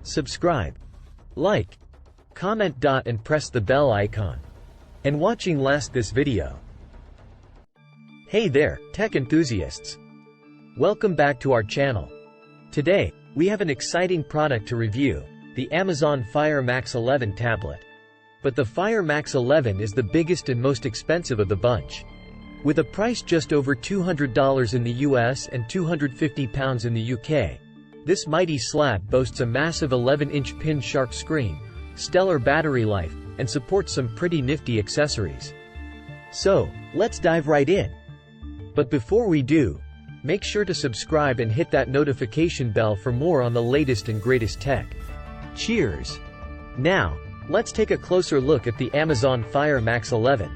subscribe, like, comment. And press the bell icon. And watching last this video. Hey there, tech enthusiasts. Welcome back to our channel. Today, we have an exciting product to review, the Amazon Fire Max 11 tablet. But the Fire Max 11 is the biggest and most expensive of the bunch. With a price just over $200 in the US and £250 in the UK, this mighty slab boasts a massive 11-inch pin shark screen, stellar battery life, and supports some pretty nifty accessories. So, let's dive right in. But before we do, make sure to subscribe and hit that notification bell for more on the latest and greatest tech. Cheers! Now, let's take a closer look at the Amazon Fire Max 11.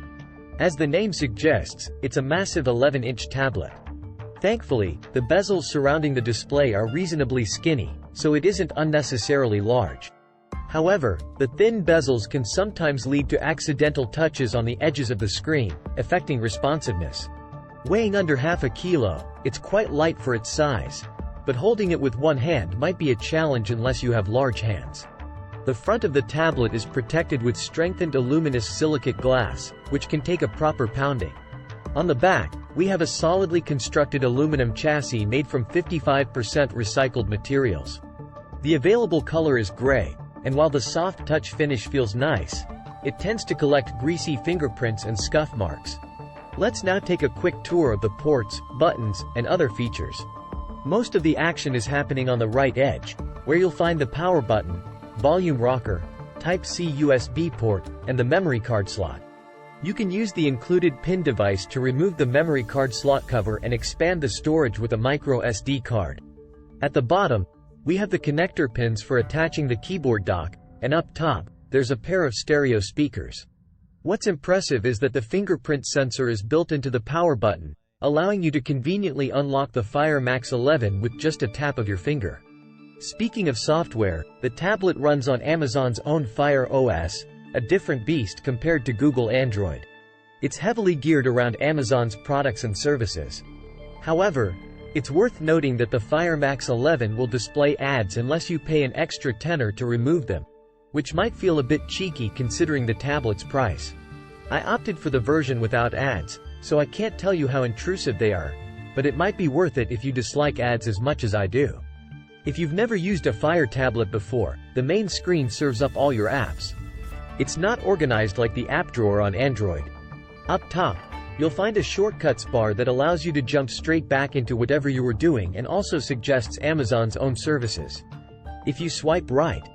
As the name suggests, it's a massive 11-inch tablet. Thankfully, the bezels surrounding the display are reasonably skinny, so it isn't unnecessarily large. However, the thin bezels can sometimes lead to accidental touches on the edges of the screen, affecting responsiveness. Weighing under half a kilo, it's quite light for its size. But holding it with one hand might be a challenge unless you have large hands. The front of the tablet is protected with strengthened aluminous silicate glass, which can take a proper pounding. On the back, we have a solidly constructed aluminum chassis made from 55% recycled materials. The available color is gray, and while the soft touch finish feels nice, it tends to collect greasy fingerprints and scuff marks. Let's now take a quick tour of the ports, buttons, and other features. Most of the action is happening on the right edge, where you'll find the power button, volume rocker, Type-C USB port, and the memory card slot. You can use the included pin device to remove the memory card slot cover and expand the storage with a micro SD card. At the bottom, we have the connector pins for attaching the keyboard dock, and up top, there's a pair of stereo speakers. What's impressive is that the fingerprint sensor is built into the power button, allowing you to conveniently unlock the Fire Max 11 with just a tap of your finger. Speaking of software, the tablet runs on Amazon's own Fire OS, a different beast compared to Google Android. It's heavily geared around Amazon's products and services. However, it's worth noting that the Fire Max 11 will display ads unless you pay an extra tenner to remove them, which might feel a bit cheeky considering the tablet's price. I opted for the version without ads, so I can't tell you how intrusive they are, but it might be worth it if you dislike ads as much as I do. If you've never used a Fire tablet before, the main screen serves up all your apps. It's not organized like the app drawer on Android. Up top, you'll find a shortcuts bar that allows you to jump straight back into whatever you were doing and also suggests Amazon's own services. If you swipe right,